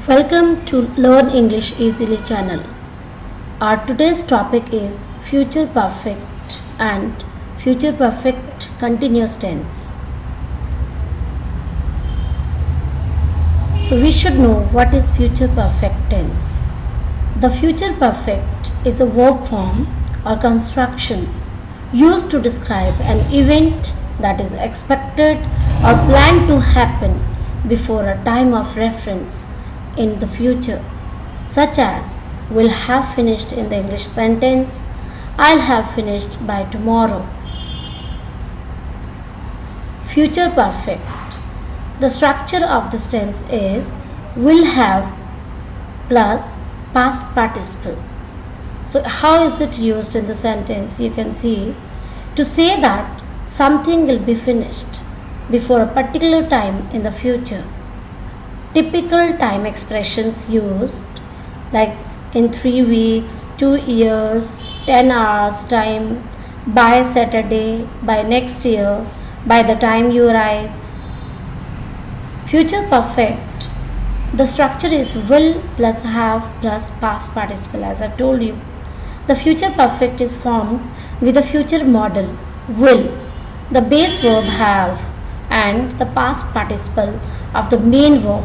Welcome to Learn English Easily channel. Our today's topic is future perfect and future perfect continuous tense. So we should know what is future perfect tense. The future perfect is a verb form or construction used to describe an event that is expected or planned to happen before a time of reference in the future, such as will have finished in the English sentence, I'll have finished by tomorrow. Future perfect. The structure of this tense is will have plus past participle. So how is it used in the sentence? You can see to say that something will be finished before a particular time in the future. Typical time expressions used like in 3 weeks, 2 years, 10 hours time, by Saturday, by next year, by the time you arrive. Future perfect, the structure is will plus have plus past participle, as I told you. The future perfect is formed with the future model will, the base verb have, and the past participle of the main verb.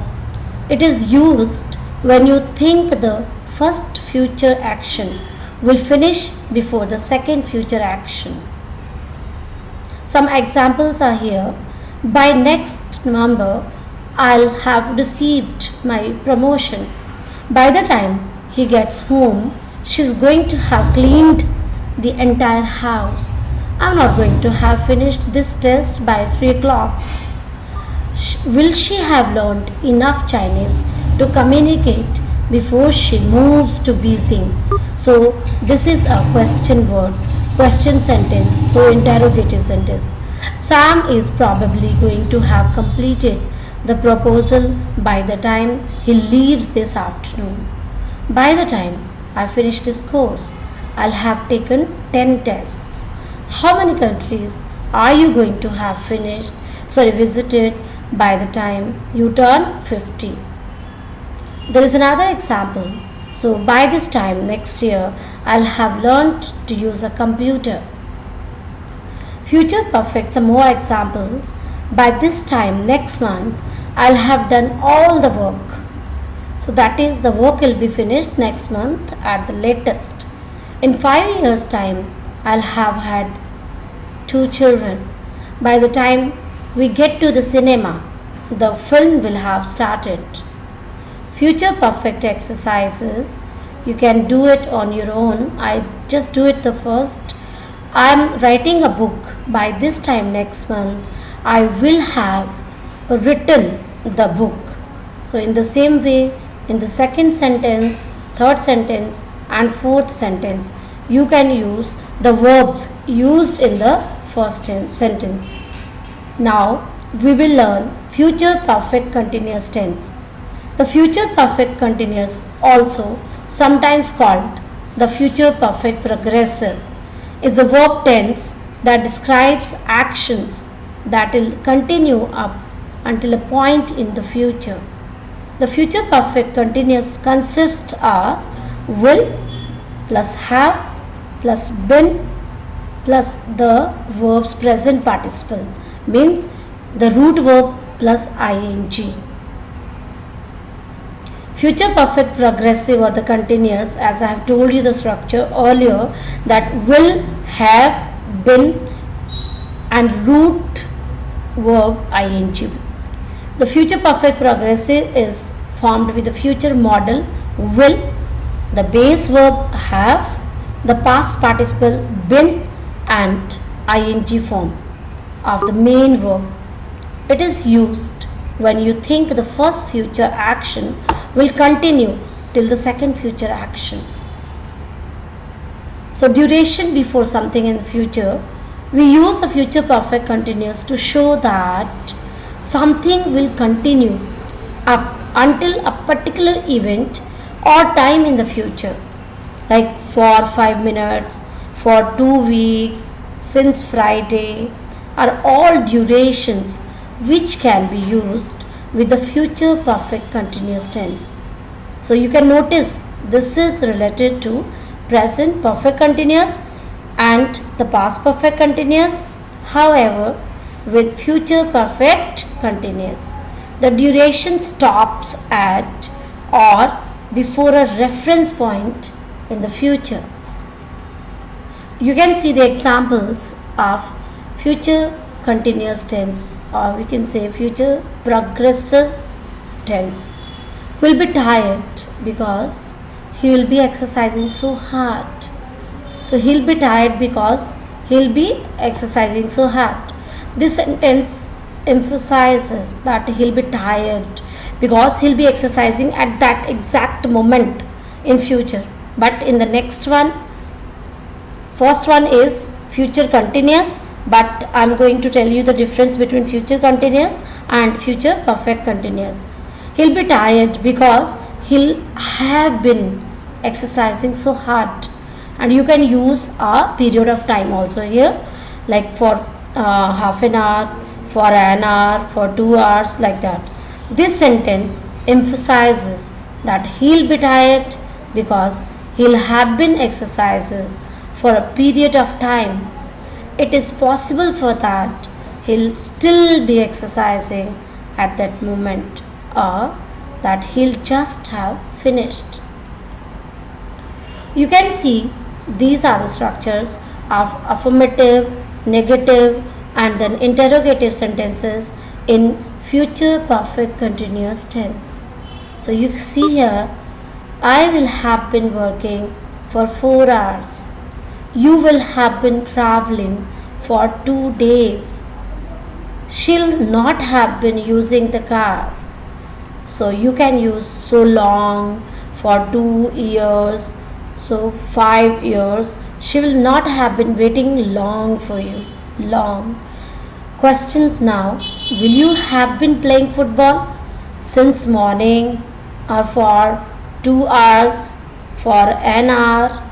It is used when you think the first future action will finish before the second future action. Some examples are here. By next November, I'll have received my promotion. By the time he gets home, she's going to have cleaned the entire house. I'm not going to have finished this test by 3 o'clock. Will she have learned enough Chinese to communicate before she moves to Beijing? So this is a question word, question sentence, so interrogative sentence. Sam is probably going to have completed the proposal by the time he leaves this afternoon. By the time I finish this course, I'll have taken 10 tests. How many countries are you going to have visited by the time you turn 50? There is another example. So by this time next year, I'll have learned to use a computer. Future perfect, some more examples. By this time next month, I'll have done all the work. So that is, the work will be finished next month at the latest. In 5 years time, I'll have had 2 children. By the time we get to the cinema, the film will have started. Future perfect exercises, you can do it on your own. I just do it the first. I'm writing a book. By this time next month, I will have written the book. So in the same way, in the second sentence, third sentence and fourth sentence, you can use the verbs used in the first sentence. Now we will learn future perfect continuous tense. The future perfect continuous, also sometimes called the future perfect progressive, is a verb tense that describes actions that will continue up until a point in the future. The future perfect continuous consists of will plus have plus been plus the verb's present participle, means the root verb plus ing. Future perfect progressive or the continuous, as I have told you the structure earlier, that will, have, been and root verb ing. The future perfect progressive is formed with the future model will, the base verb have, the past participle been and ing form of the main verb. It is used when you think the first future action will continue till the second future action. So duration before something in the future, we use the future perfect continuous to show that something will continue up until a particular event or time in the future, like for 5 minutes, for 2 weeks, since Friday, are all durations which can be used with the future perfect continuous tense. So you can notice this is related to present perfect continuous and the past perfect continuous. However, with future perfect continuous, the duration stops at or before a reference point in the future. You can see the examples of future continuous tense, or we can say future progressive tense. Will be tired because he will be exercising so hard. So he'll be tired because he'll be exercising so hard. This sentence emphasizes that he'll be tired because he'll be exercising at that exact moment in future. But in the next one, first one is future continuous, but I'm going to tell you the difference between future continuous and future perfect continuous. He'll be tired because he'll have been exercising so hard, and you can use a period of time also here, like for half an hour, for an hour, for 2 hours, like that. This sentence emphasizes that he'll be tired because he'll have been exercises for a period of time. It is possible for that he'll still be exercising at that moment, or that he'll just have finished. You can see these are the structures of affirmative, negative, and then interrogative sentences in future perfect continuous tense. So you see here, I will have been working for 4 hours. You will have been traveling for 2 days. She'll not have been using the car. So you can use so long for 2 years, so 5 years. She will not have been waiting long for you. Long. Questions now. Will you have been playing football since morning, or for 2 hours, for an hour?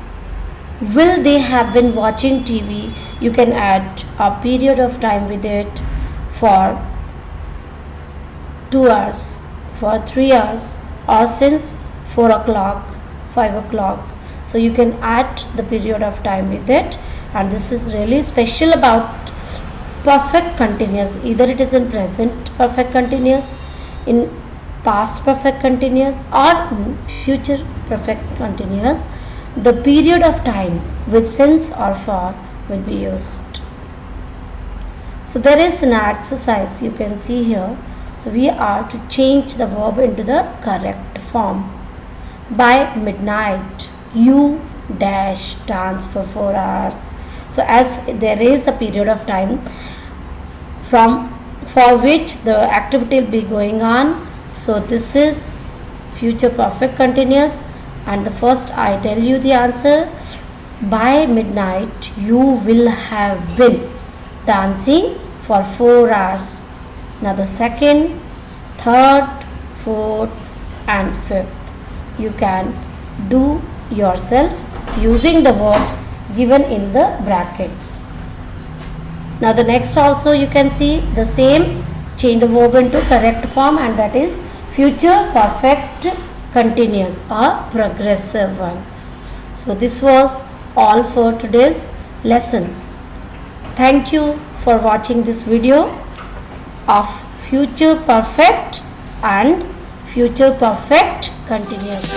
Will they have been watching TV? You can add a period of time with it, for 2 hours, for 3 hours, or since 4 o'clock, 5 o'clock. So you can add the period of time with it, and this is really special about perfect continuous. Either it is in present perfect continuous, in past perfect continuous, or in future perfect continuous. The period of time with since or for will be used. So there is an exercise you can see here. So we are to change the verb into the correct form. By midnight, you dash dance for 4 hours. So as there is a period of time for which the activity will be going on, so this is future perfect continuous. And the first I tell you the answer. By midnight you will have been dancing for 4 hours. Now the second, third, fourth and fifth you can do yourself using the verbs given in the brackets. Now the next also you can see the same, change the verb into correct form, and that is future perfect continuous or progressive one. So this was all for today's lesson. Thank you for watching this video of future perfect and future perfect continuous.